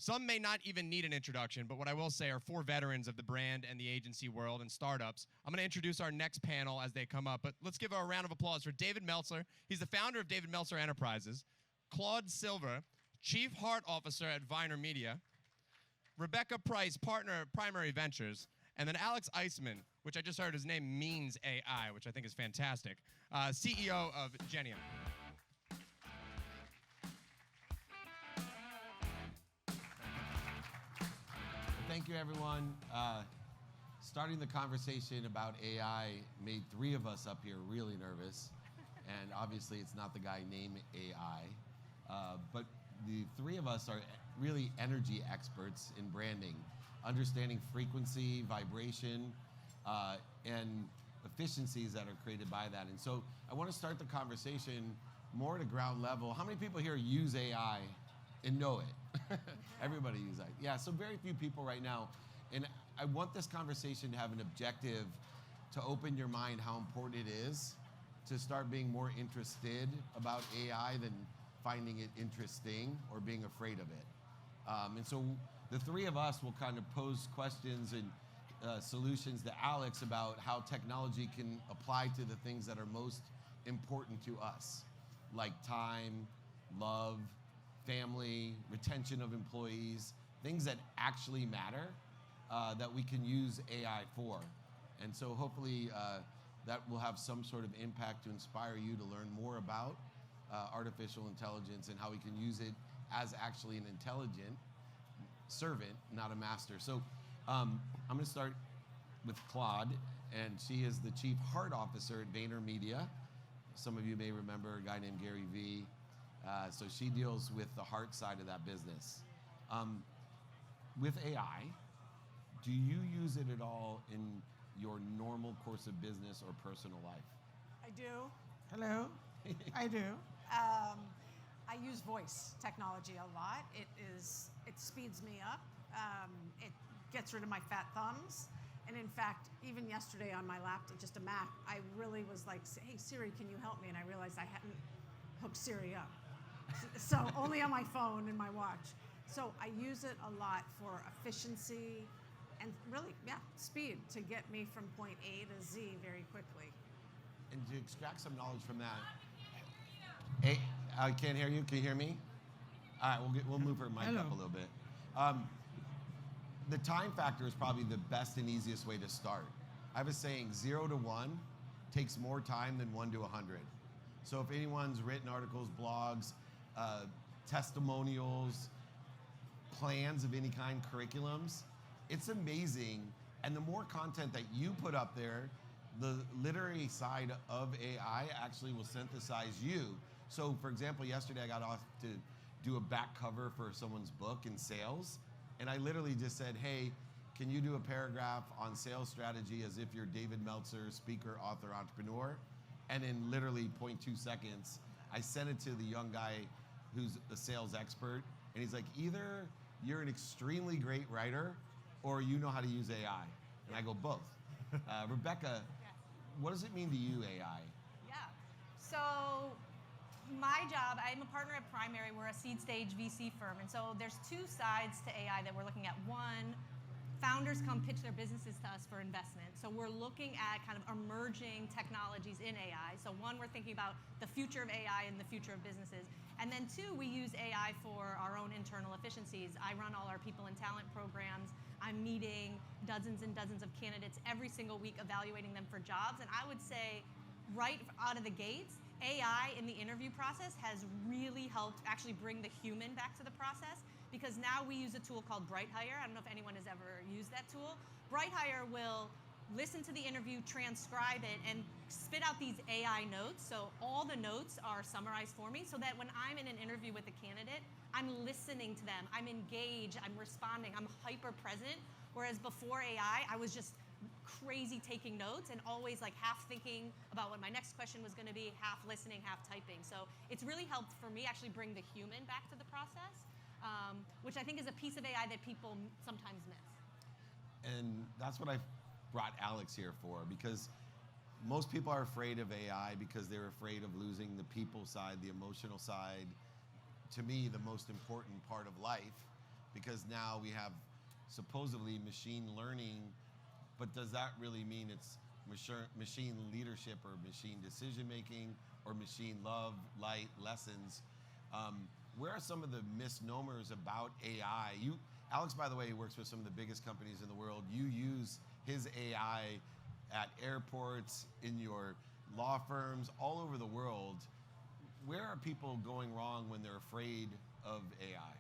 Some may not even need an introduction, but what I will say are 4 veterans of the brand and the agency world and startups. I'm going to introduce our next panel as they come up, but let's give a round of applause for David Meltzer. He's the founder of David Meltzer Enterprises. Claude Silver, Chief Heart Officer at VaynerMedia. Rebecca Price, partner at Primary Ventures. And then Alex Iceman, which I just heard his name means AI, which I think is fantastic. CEO of Genium. Thank you, everyone. Starting the conversation about AI made 3 of us up here really nervous. And obviously, it's not the guy named AI. But the 3 of us are really energy experts in branding, understanding frequency, vibration, and efficiencies that are created by that. And so I want to start the conversation more at a ground level. How many people here use AI and know it? Everybody uses it. Yeah, so very few people right now. And I want this conversation to have an objective to open your mind how important it is to start being more interested about AI than finding it interesting or being afraid of it. And so the 3 of us will kind of pose questions and solutions to Alex about how technology can apply to the things that are most important to us, like time, love, family, retention of employees, things that actually matter that we can use AI for. And so hopefully that will have some sort of impact to inspire you to learn more about artificial intelligence and how we can use it as actually an intelligent servant, not a master. So I'm going to start with Claude, and she is the Chief Heart Officer at VaynerMedia. Some of you may remember a guy named Gary Vee. So she deals with the heart side of that business. With AI, do you use it at all in your normal course of business or personal life? I do. Hello. I do. I use voice technology a lot. It speeds me up. It gets rid of my fat thumbs. And in fact, even yesterday on my laptop, just a Mac, I really was like, hey, Siri, can you help me? And I realized I hadn't hooked Siri up. So only on my phone and my watch. So I use it a lot for efficiency and really, speed to get me from point A to Z very quickly. And to extract some knowledge from that. Hey, I can't hear you. Can you hear me? All right, we'll move her mic up a little bit. The time factor is probably the best and easiest way to start. I have a saying, 0 to 1 takes more time than 1 to 100. So if anyone's written articles, blogs, testimonials, plans of any kind, curriculums, it's amazing. And the more content that you put up there, the literary side of AI actually will synthesize you. So for example, yesterday I got off to do a back cover for someone's book in sales. And I literally just said, hey, can you do a paragraph on sales strategy as if you're David Meltzer, speaker, author, entrepreneur? And in literally 0.2 seconds, I sent it to the young guy who's a sales expert. And he's like, either you're an extremely great writer or you know how to use AI. And I go, both. Rebecca, what does it mean to you, AI? Yeah. So my job, I'm a partner at Primary. We're a seed stage VC firm. And so there's 2 sides to AI that we're looking at. One, founders come pitch their businesses to us for investment. So we're looking at kind of emerging technologies in AI. So 1, we're thinking about the future of AI and the future of businesses. And then 2, we use AI for our own internal efficiencies. I run all our people and talent programs. I'm meeting dozens and dozens of candidates every single week, evaluating them for jobs. And I would say right out of the gates, AI in the interview process has really helped actually bring the human back to the process, because now we use a tool called BrightHire. I don't know if anyone has ever used that tool. BrightHire will listen to the interview, transcribe it, and spit out these AI notes. So all the notes are summarized for me so that when I'm in an interview with a candidate, I'm listening to them, I'm engaged, I'm responding, I'm hyper present. Whereas before AI, I was just crazy taking notes and always like half thinking about what my next question was going to be, half listening, half typing. So it's really helped for me actually bring the human back to the process, which I think is a piece of AI that people sometimes miss. And that's what I brought Alex here for, because most people are afraid of AI because they're afraid of losing the people side, the emotional side. To me, the most important part of life. because now we have supposedly machine learning, but does that really mean it's machine leadership or machine decision making or machine love, light, lessons? Where are some of the misnomers about AI? Alex, by the way, works with some of the biggest companies in the world. You use his AI at airports, in your law firms, all over the world. Where are people going wrong when they're afraid of AI?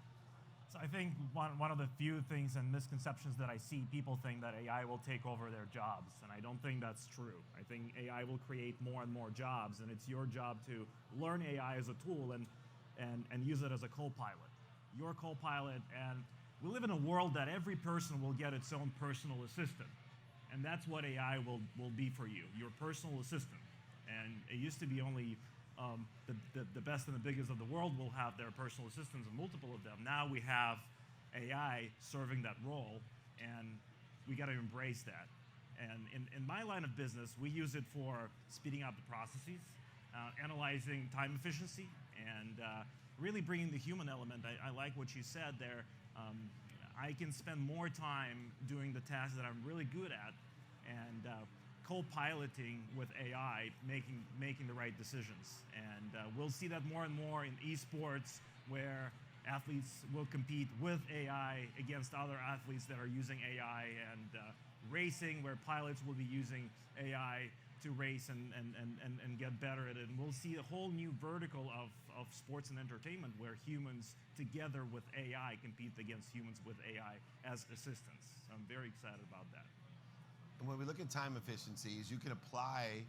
So I think one of the few things and misconceptions that I see, people think that AI will take over their jobs, and I don't think that's true. I think AI will create more and more jobs, and it's your job to learn AI as a tool and use it as a co-pilot. Your co-pilot, and we live in a world that every person will get its own personal assistant, and that's what AI will be for you, your personal assistant. And it used to be only the best and the biggest of the world will have their personal assistants, and multiple of them. Now we have AI serving that role, and we got to embrace that. And in my line of business, we use it for speeding up the processes, analyzing time efficiency, and really bringing the human element. I like what you said there. I can spend more time doing the tasks that I'm really good at, and co-piloting with AI, making the right decisions. And we'll see that more and more in esports, where athletes will compete with AI against other athletes that are using AI, and racing, where pilots will be using AI to race and get better at it. And we'll see a whole new vertical of sports and entertainment, where humans together with AI compete against humans with AI as assistants. So I'm very excited about that. And when we look at time efficiencies, you can apply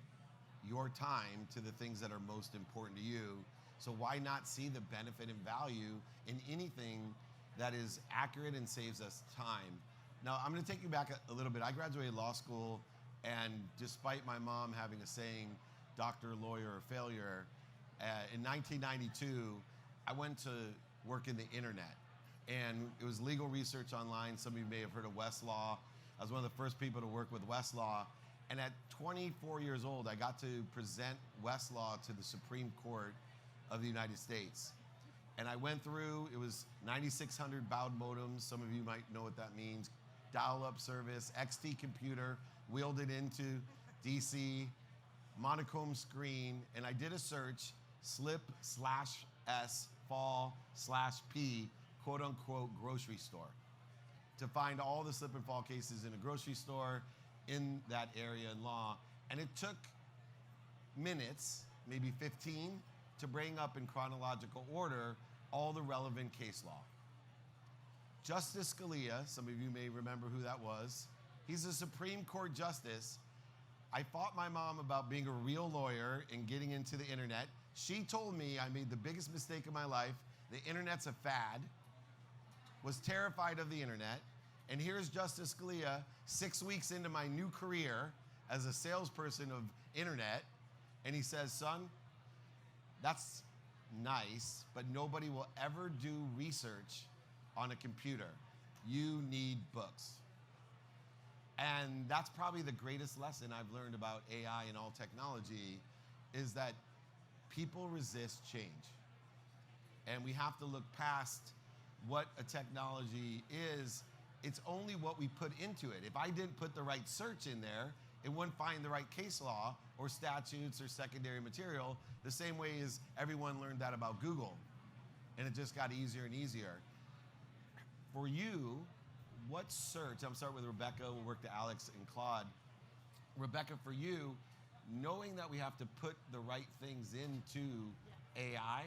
your time to the things that are most important to you. So why not see the benefit and value in anything that is accurate and saves us time? Now, I'm going to take you back a little bit. I graduated law school, and despite my mom having a saying, doctor, lawyer, or failure, in 1992, I went to work in the internet. And it was legal research online. Some of you may have heard of Westlaw. I was one of the first people to work with Westlaw. And at 24 years old, I got to present Westlaw to the Supreme Court of the United States. And I went through, it was 9600 baud modems. Some of you might know what that means. Dial-up service, XT computer, wheeled it into DC, monochrome screen, and I did a search, slip/S, fall/P, quote unquote, grocery store, to find all the slip and fall cases in a grocery store in that area in law. And it took minutes, maybe 15, to bring up in chronological order all the relevant case law. Justice Scalia, some of you may remember who that was, he's a Supreme Court justice. I fought my mom about being a real lawyer and getting into the internet. She told me I made the biggest mistake of my life. The internet's a fad. Was terrified of the internet. And here's Justice Scalia 6 weeks into my new career as a salesperson of internet. And he says, son, that's nice, but nobody will ever do research on a computer. You need books. And that's probably the greatest lesson I've learned about AI and all technology, is that people resist change. And we have to look past what a technology is. It's only what we put into it. If I didn't put the right search in there, it wouldn't find the right case law or statutes or secondary material, the same way as everyone learned that about Google. And it just got easier and easier. For you, what search, I'm starting with Rebecca, we'll work to Alex and Claude. Rebecca, for you, knowing that we have to put the right things into AI,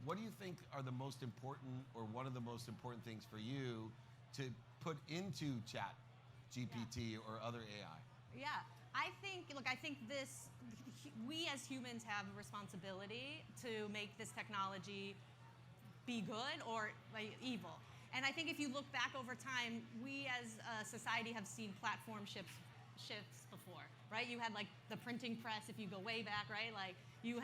what do you think are the most important, or one of the most important things for you to put into Chat GPT or other AI? Yeah, I think we as humans have a responsibility to make this technology be good or like evil. And I think if you look back over time, we as a society have seen platform shifts before, right? You had like the printing press, if you go way back, right? Like you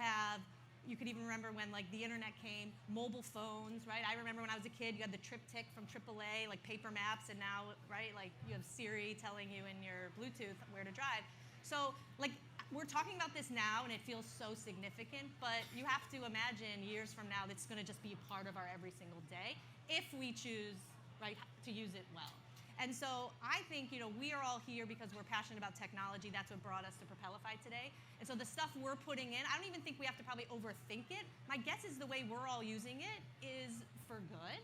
could even remember when like the internet came, mobile phones, right? I remember when I was a kid, you had the triptych from AAA, like paper maps, and now, right, like you have Siri telling you in your Bluetooth where to drive. So like we're talking about this now and it feels so significant, but you have to imagine years from now that's gonna just be a part of our every single day if we choose right, to use it well. And so I think, we are all here because we're passionate about technology. That's what brought us to Propelify today. And so the stuff we're putting in, I don't even think we have to probably overthink it. My guess is the way we're all using it is for good.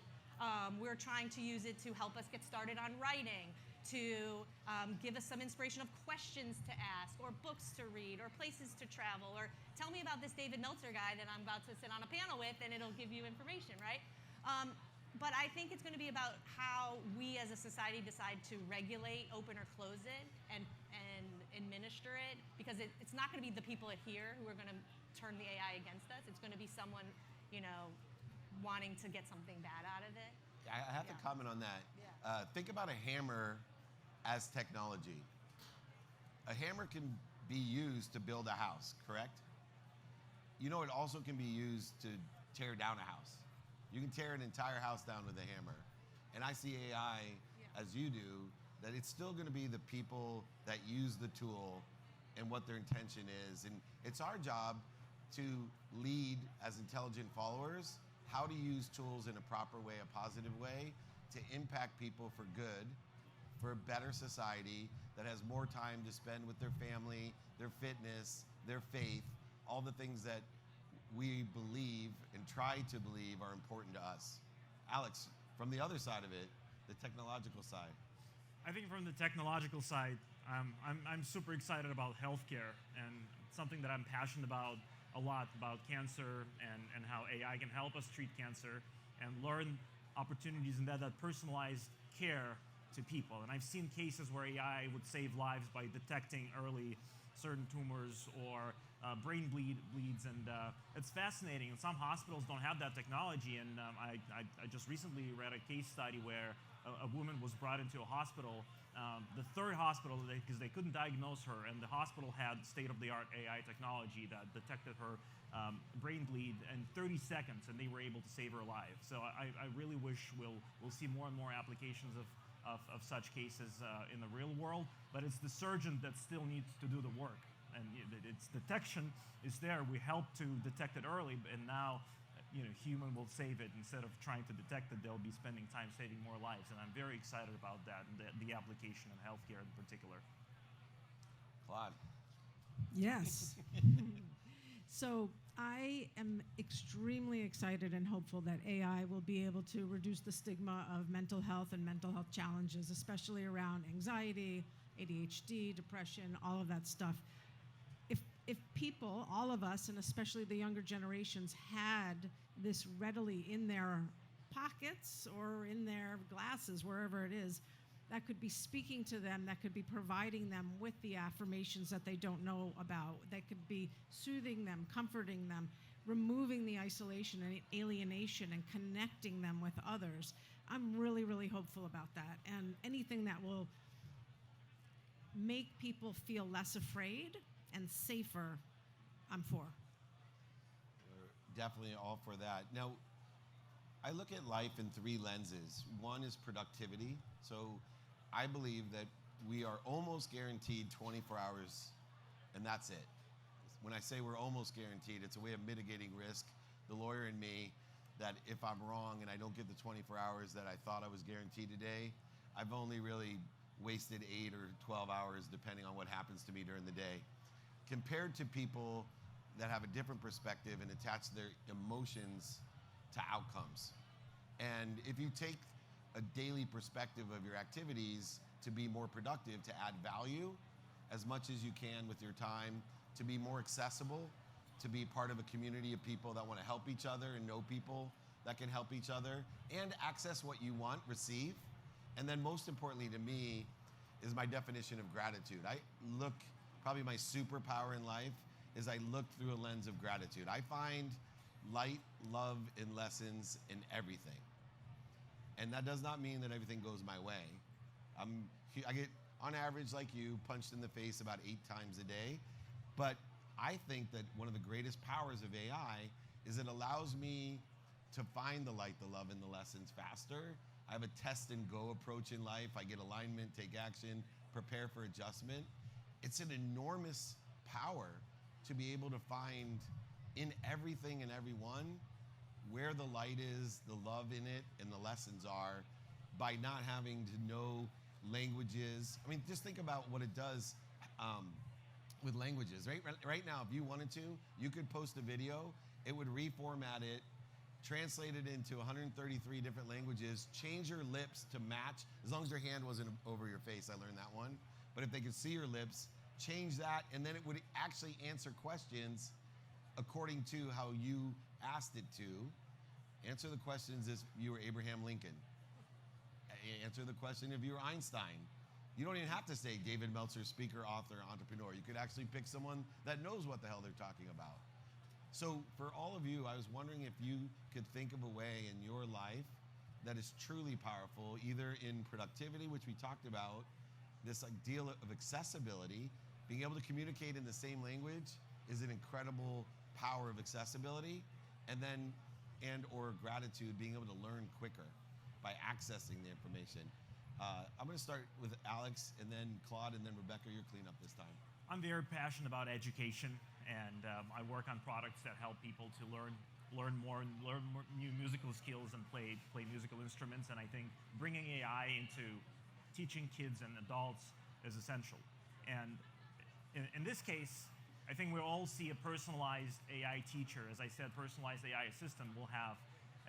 We're trying to use it to help us get started on writing, to give us some inspiration of questions to ask, or books to read, or places to travel, or tell me about this David Meltzer guy that I'm about to sit on a panel with, and it'll give you information, right? But I think it's going to be about how we as a society decide to regulate, open or close it, and administer it, because it's not going to be the people here who are going to turn the AI against us. It's going to be someone, wanting to get something bad out of it. I have to comment on that. Yeah. Think about a hammer as technology. A hammer can be used to build a house, correct? It also can be used to tear down a house. You can tear an entire house down with a hammer. And I see AI, as you do, that it's still going to be the people that use the tool and what their intention is. And it's our job to lead as intelligent followers how to use tools in a proper way, a positive way, to impact people for good, for a better society that has more time to spend with their family, their fitness, their faith, all the things that we believe and try to believe are important to us. Alex, from the other side of it, the technological side. I think from the technological side, I'm super excited about healthcare, and something that I'm passionate about a lot, about cancer and how AI can help us treat cancer and learn opportunities in that personalized care to people. And I've seen cases where AI would save lives by detecting early certain tumors or brain bleeds, and it's fascinating. And some hospitals don't have that technology, and I just recently read a case study where a woman was brought into a hospital, the third hospital, because they couldn't diagnose her, and the hospital had state-of-the-art AI technology that detected her brain bleed in 30 seconds, and they were able to save her life. So I really wish we'll see more and more applications of such cases in the real world, but it's the surgeon that still needs to do the work. And its detection is there. We help to detect it early, and now human will save it. Instead of trying to detect it, they'll be spending time saving more lives. And I'm very excited about that and the application in healthcare in particular. Claude. Yes. So I am extremely excited and hopeful that AI will be able to reduce the stigma of mental health and mental health challenges, especially around anxiety, ADHD, depression, all of that stuff. If people, all of us, and especially the younger generations, had this readily in their pockets or in their glasses, wherever it is, that could be speaking to them, that could be providing them with the affirmations that they don't know about, that could be soothing them, comforting them, removing the isolation and alienation and connecting them with others. I'm really, really hopeful about that. And anything that will make people feel less afraid and safer, I'm for. We're definitely all for that. Now, I look at life in three lenses. One is productivity. So I believe that we are almost guaranteed 24 hours, and that's it. When I say we're almost guaranteed, it's a way of mitigating risk. The lawyer in me, that if I'm wrong and I don't get the 24 hours that I thought I was guaranteed today, I've only really wasted 8 or 12 hours depending on what happens to me during the day. Compared to people that have a different perspective and attach their emotions to outcomes. And if you take a daily perspective of your activities to be more productive, to add value as much as you can with your time, to be more accessible, to be part of a community of people that want to help each other and know people that can help each other, and access what you want, receive. And then most importantly to me is my definition of gratitude. Probably my superpower in life is I look through a lens of gratitude. I find light, love, and lessons in everything. And that does not mean that everything goes my way. I get, on average, like you, punched in the face about 8 times a day. But I think that one of the greatest powers of AI is it allows me to find the light, the love, and the lessons faster. I have a test and go approach in life. I get alignment, take action, prepare for adjustment. It's an enormous power to be able to find in everything and everyone where the light is, the love in it, and the lessons are. by not having to know languages. I mean, just think about what it does with languages. Right now, if you wanted to, you could post a video, it would reformat it, translate it into 133 different languages, change your lips to match, as long as your hand wasn't over your face. I learned that one. But if they could see your lips, change that, and then it would actually answer questions according to how you asked it to. Answer the questions as you were Abraham Lincoln. Answer the question if you were Einstein. You don't even have to say David Meltzer, speaker, author, entrepreneur. You could actually pick someone that knows what the hell they're talking about. So for all of you, I was wondering if you could think of a way in your life that is truly powerful, either in productivity, which we talked about, this ideal of accessibility. Being able to communicate in the same language is an incredible power of accessibility, or gratitude, being able to learn quicker by accessing the information. I'm going to start with Alex, and then Claude, and then Rebecca, your cleanup this time. I'm very passionate about education, and I work on products that help people to learn more new musical skills and play musical instruments. And I think bringing AI into teaching kids and adults is essential. And in this case, I think we'll all see a personalized AI teacher. As I said, personalized AI assistant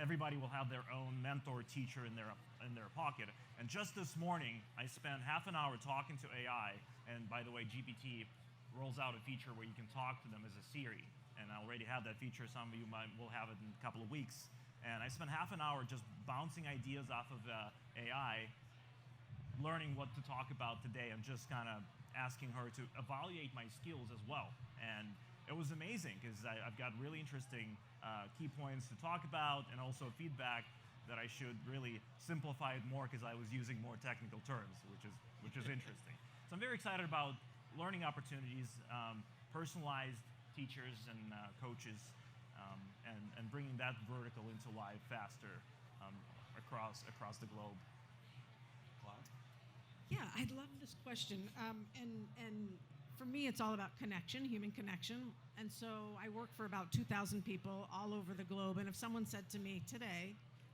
everybody will have their own mentor teacher in their pocket. And just this morning, I spent half an hour talking to AI. And by the way, GPT rolls out a feature where you can talk to them as a Siri. And I already have that feature. Some of you will have it in a couple of weeks. And I spent half an hour just bouncing ideas off of AI, learning what to talk about today, and just kind of asking her to evaluate my skills as well. And it was amazing because I've got really interesting key points to talk about, and also feedback that I should really simplify it more because I was using more technical terms, which is interesting. So I'm very excited about learning opportunities, personalized teachers and coaches, and bringing that vertical into life faster across the globe. Claude? Yeah, I love this question. And for me, it's all about connection, human connection. And so I work for about 2,000 people all over the globe. And if someone said to me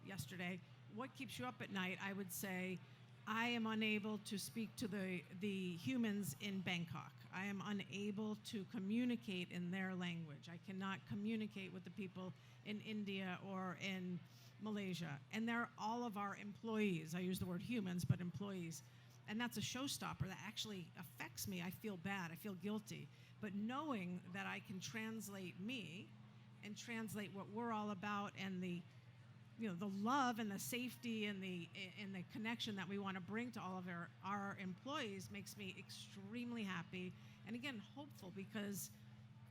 yesterday, what keeps you up at night? I would say, I am unable to speak to the humans in Bangkok. I am unable to communicate in their language. I cannot communicate with the people in India or in Malaysia. And they're all of our employees. I use the word humans, but employees. And that's a showstopper that actually affects me. I feel bad. I feel guilty. But knowing that I can translate me and translate what we're all about, and the love and the safety and the connection that we want to bring to all of our employees, makes me extremely happy. And again, hopeful, because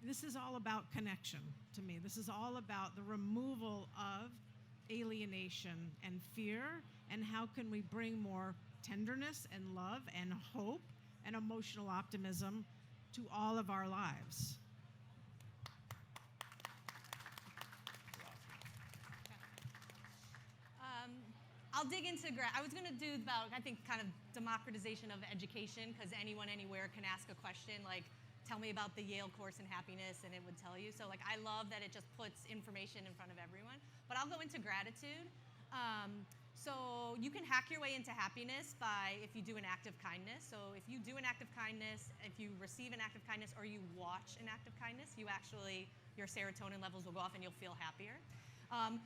this is all about connection to me. This is all about the removal of alienation and fear, and how can we bring more tenderness and love and hope and emotional optimism to all of our lives. I'll dig into I was going to do about, I think, kind of democratization of education, because anyone anywhere can ask a question like, tell me about the Yale course in happiness, and it would tell you. So I love that it just puts information in front of everyone. But I'll go into gratitude. So you can hack your way into happiness if you do an act of kindness. So if you do an act of kindness, if you receive an act of kindness, or you watch an act of kindness, your serotonin levels will go off and you'll feel happier.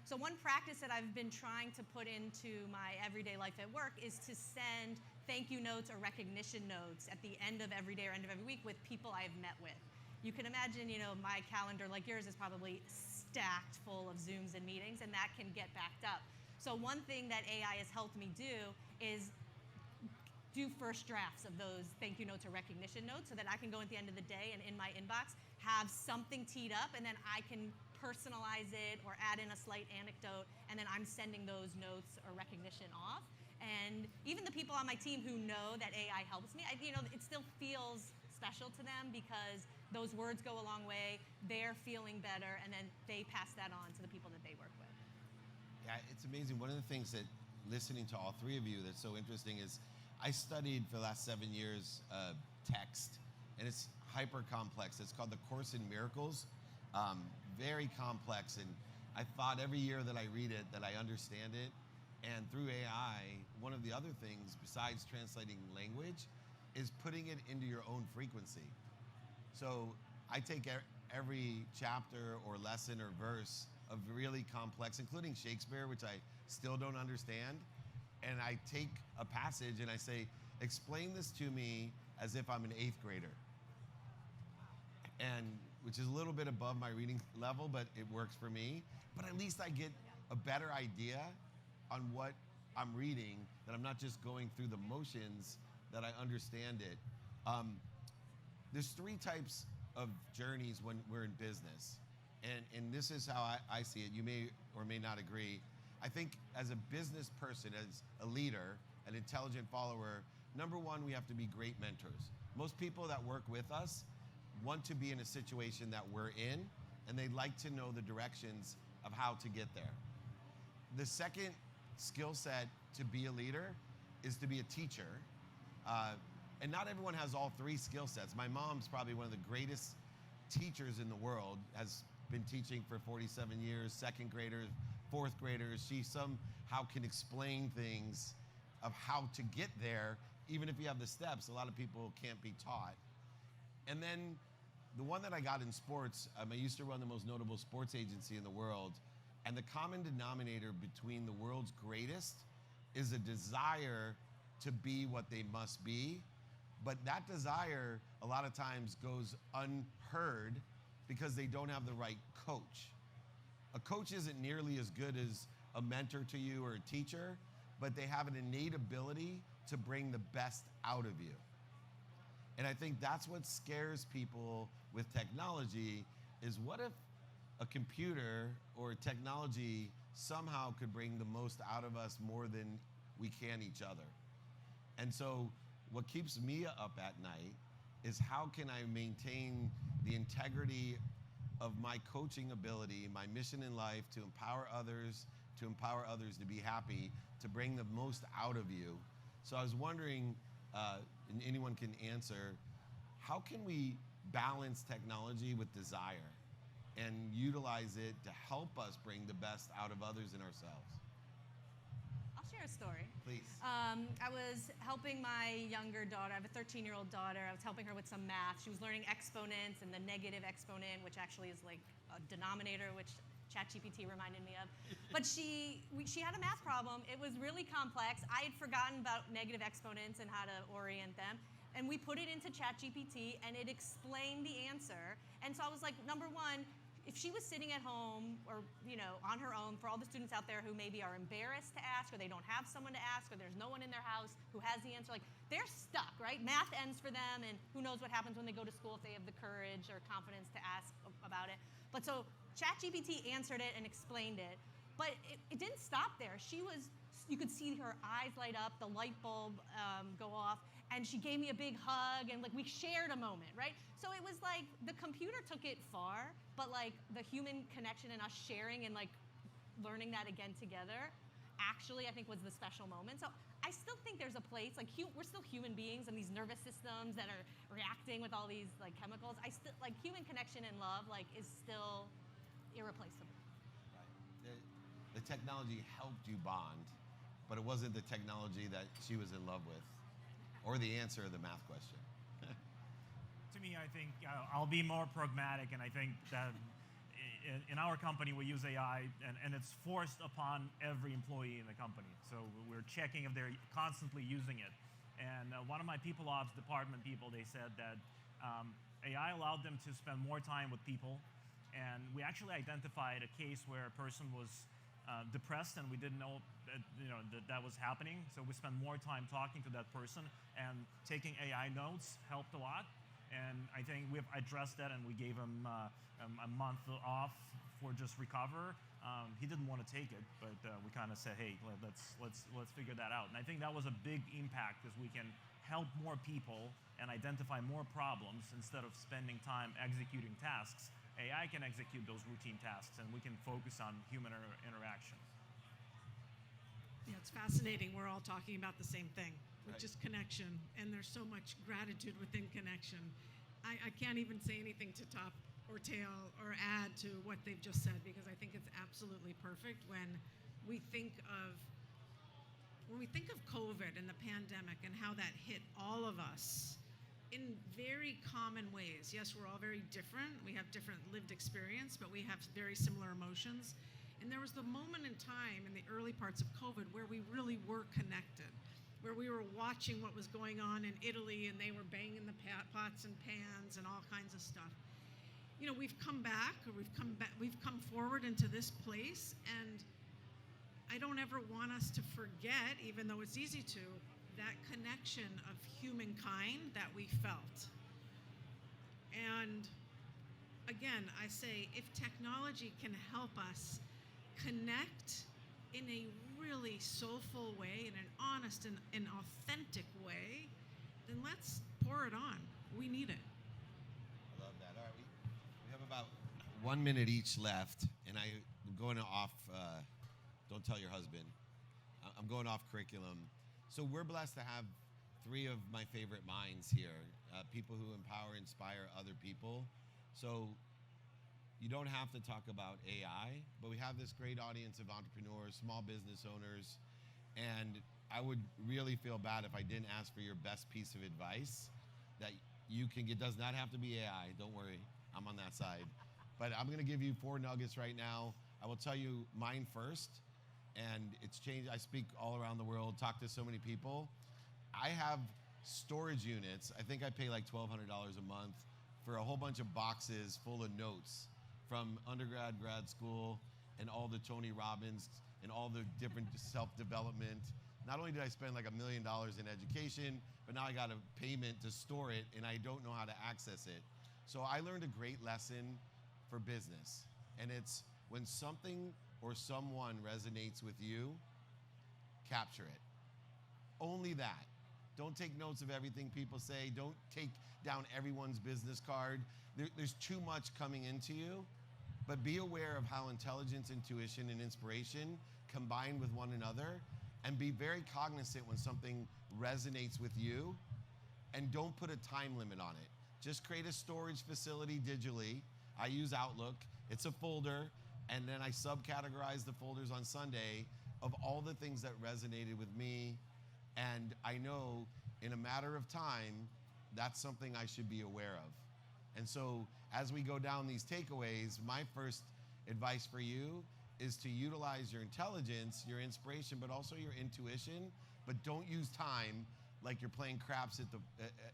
So one practice that I've been trying to put into my everyday life at work is to send thank you notes or recognition notes at the end of every day or end of every week with people I've met with. You can imagine, my calendar, like yours, is probably stacked full of Zooms and meetings, and that can get backed up. So one thing that AI has helped me do is do first drafts of those thank you notes or recognition notes, so that I can go at the end of the day and in my inbox have something teed up, and then I can personalize it or add in a slight anecdote, and then I'm sending those notes or recognition off. And even the people on my team who know that AI helps me, it still feels special to them, because those words go a long way. They're feeling better, and then they pass that on to the people that they work with. Yeah, it's amazing. One of the things that, listening to all three of you, that's so interesting is I studied for the last 7 years text, and it's hyper complex. It's called the Course in Miracles. Very complex, and I thought every year that I read it that I understand it, And through AI, one of the other things besides translating language is putting it into your own frequency. So I take every chapter or lesson or verse of really complex, including Shakespeare, which I still don't understand, and I take a passage and I say, explain this to me as if I'm an 8th grader. And which is a little bit above my reading level, but it works for me. But at least I get a better idea on what I'm reading, that I'm not just going through the motions, that I understand it. There's 3 types of journeys when we're in business. And this is how I see it. You may or may not agree. I think as a business person, as a leader, an intelligent follower, number one, we have to be great mentors. Most people that work with us want to be in a situation that we're in, and they'd like to know the directions of how to get there. The second skill set to be a leader is to be a teacher. And not everyone has all 3 skill sets. My mom's probably one of the greatest teachers in the world, has been teaching for 47 years, 2nd graders, 4th graders. She somehow can explain things of how to get there, even if you have the steps. A lot of people can't be taught. And then the one that I got in sports, I used to run the most notable sports agency in the world, and the common denominator between the world's greatest is a desire to be what they must be. But that desire a lot of times goes unheard because they don't have the right coach. A coach isn't nearly as good as a mentor to you or a teacher, but they have an innate ability to bring the best out of you. And I think that's what scares people with technology, is what if a computer or technology somehow could bring the most out of us more than we can each other? And so what keeps me up at night is how can I maintain the integrity of my coaching ability, my mission in life to empower others to be happy, to bring the most out of you. So I was wondering, and anyone can answer, how can we balance technology with desire and utilize it to help us bring the best out of others and ourselves? I'll share a story. Please. I was helping my younger daughter. I have a 13-year-old daughter. I was helping her with some math. She was learning exponents and the negative exponent, which actually is like a denominator, which ChatGPT reminded me of. But she had a math problem. It was really complex. I had forgotten about negative exponents and how to orient them. And we put it into ChatGPT, and it explained the answer. And so I was like, number one, if she was sitting at home or on her own, for all the students out there who maybe are embarrassed to ask, or they don't have someone to ask, or there's no one in their house who has the answer, like they're stuck, right? Math ends for them, and who knows what happens when they go to school if they have the courage or confidence to ask about it. But so ChatGPT answered it and explained it, but it didn't stop there. You could see her eyes light up, the light bulb go off, and she gave me a big hug, and like we shared a moment, right? So it was like the computer took it far, but like the human connection and us sharing and like learning that again together actually I think was the special moment. So I still think there's a place, like we're still human beings and these nervous systems that are reacting with all these like chemicals. I still like human connection and love like is still irreplaceable. Right. The technology helped you bond, but it wasn't the technology that she was in love with, or the answer to the math question. To me, I think I'll be more pragmatic, and I think that in our company we use AI, and it's forced upon every employee in the company. So we're checking if they're constantly using it. And one of my people ops department people, they said that AI allowed them to spend more time with people, and we actually identified a case where a person was depressed, and we didn't know that was happening. So we spent more time talking to that person, and taking AI notes helped a lot. And I think we've addressed that, and we gave him a month off for just recover. He didn't want to take it, but we kind of said, hey, let's figure that out. And I think that was a big impact, because we can help more people and identify more problems instead of spending time executing tasks. AI can execute those routine tasks, and we can focus on human interaction. Yeah, it's fascinating. We're all talking about the same thing, which Right. is connection. And there's so much gratitude within connection. I can't even say anything to top or tail or add to what they've just said, because I think it's absolutely perfect when we think of when we think of COVID and the pandemic and how that hit all of us in very common ways. Yes, we're all very different. We have different lived experience, but we have very similar emotions. And there was the moment in time in the early parts of COVID where we really were connected, where we were watching what was going on in Italy and they were banging the pots and pans and all kinds of stuff. You know, we've come back, or we've come forward into this place, and I don't ever want us to forget, even though it's easy to, that connection of humankind that we felt. And again, I say, if technology can help us connect in a really soulful way, in an honest and an authentic way, then let's pour it on. We need it. I love that. All right, we have about 1 minute each left, and I'm going off, don't tell your husband, I'm going off curriculum. So we're blessed to have 3 of my favorite minds here, people who empower, inspire other people. So you don't have to talk about AI, but we have this great audience of entrepreneurs, small business owners, and I would really feel bad if I didn't ask for your best piece of advice that you can get. Does not have to be AI, don't worry, I'm on that side. But I'm gonna give you 4 nuggets right now. I will tell you mine first, and it's changed. I speak all around the world, talk to so many people. I have storage units. I think I pay like $1,200 a month for a whole bunch of boxes full of notes from undergrad, grad school, and all the Tony Robbins and all the different self-development. Not only did I spend like $1 million in education, but now I got a payment to store it and I don't know how to access it. So I learned a great lesson for business. And it's when something or someone resonates with you, capture it. Only that. Don't take notes of everything people say. Don't take down everyone's business card. There's too much coming into you, but be aware of how intelligence, intuition, and inspiration combine with one another, and be very cognizant when something resonates with you, and don't put a time limit on it. Just create a storage facility digitally. I use Outlook. It's a folder, and then I subcategorize the folders on Sunday of all the things that resonated with me, and I know in a matter of time, that's something I should be aware of. And so as we go down these takeaways, my first advice for you is to utilize your intelligence, your inspiration, but also your intuition, but don't use time like you're playing craps at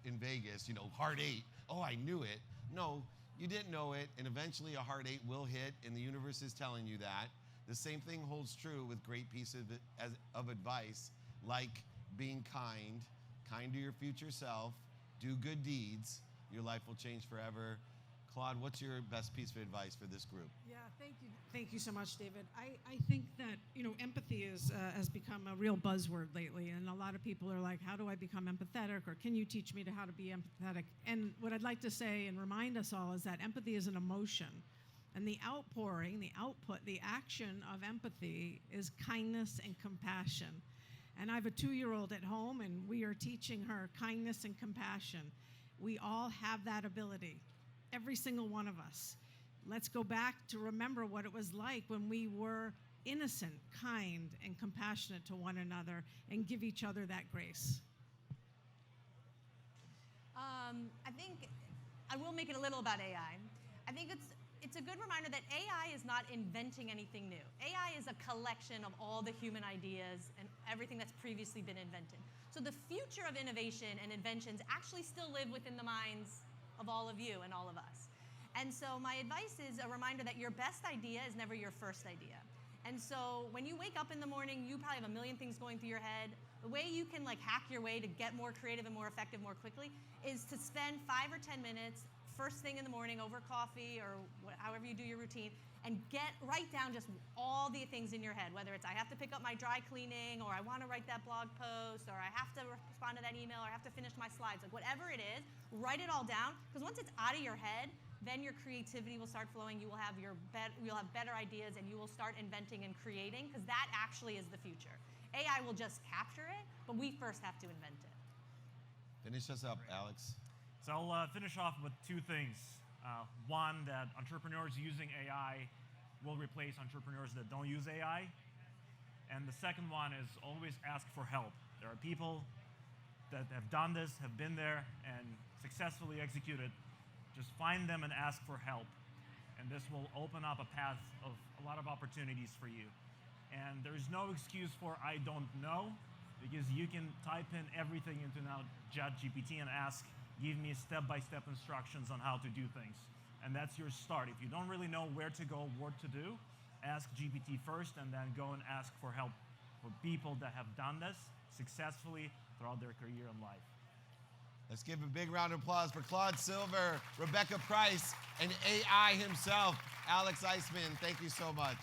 in Vegas, you know, hard 8, oh, I knew it. No, you didn't know it, and eventually a hard 8 will hit, and the universe is telling you that. The same thing holds true with great pieces of advice, like being kind to your future self, do good deeds, your life will change forever. Claude, what's your best piece of advice for this group? Yeah, thank you. Thank you so much, David. I think that, you know, empathy has become a real buzzword lately, and a lot of people are like, how do I become empathetic, or can you teach me how to be empathetic? And what I'd like to say and remind us all is that empathy is an emotion, and the outpouring, the output, the action of empathy is kindness and compassion. And I have a 2-year-old at home, and we are teaching her kindness and compassion. We all have that ability, every single one of us. Let's go back to remember what it was like when we were innocent, kind, and compassionate to one another, and give each other that grace. I think I will make it a little about AI. I think it's a good reminder that AI is not inventing anything new. AI is a collection of all the human ideas and everything that's previously been invented. So the future of innovation and inventions actually still live within the minds of all of you and all of us. And so my advice is a reminder that your best idea is never your first idea. And so when you wake up in the morning, you probably have a million things going through your head. The way you can like hack your way to get more creative and more effective more quickly is to spend 5 or 10 minutes first thing in the morning over coffee or however you do your routine, and write down just all the things in your head, whether it's I have to pick up my dry cleaning, or I want to write that blog post, or I have to respond to that email, or I have to finish my slides, like whatever it is, write it all down, because once it's out of your head, then your creativity will start flowing, you'll have better ideas, and you will start inventing and creating, because that actually is the future. AI will just capture it, but we first have to invent it. Finish us up, Alex. So I'll finish off with 2 things. One, that entrepreneurs using AI will replace entrepreneurs that don't use AI. And the second one is always ask for help. There are people that have done this, have been there, and successfully executed. Just find them and ask for help. And this will open up a path of a lot of opportunities for you. And there's no excuse for I don't know, because you can type in everything into now ChatGPT and ask, give me step-by-step instructions on how to do things. And that's your start. If you don't really know where to go, what to do, ask GPT first, and then go and ask for help for people that have done this successfully throughout their career and life. Let's give a big round of applause for Claude Silver, Rebecca Price, and AI himself, Alex Iceman. Thank you so much.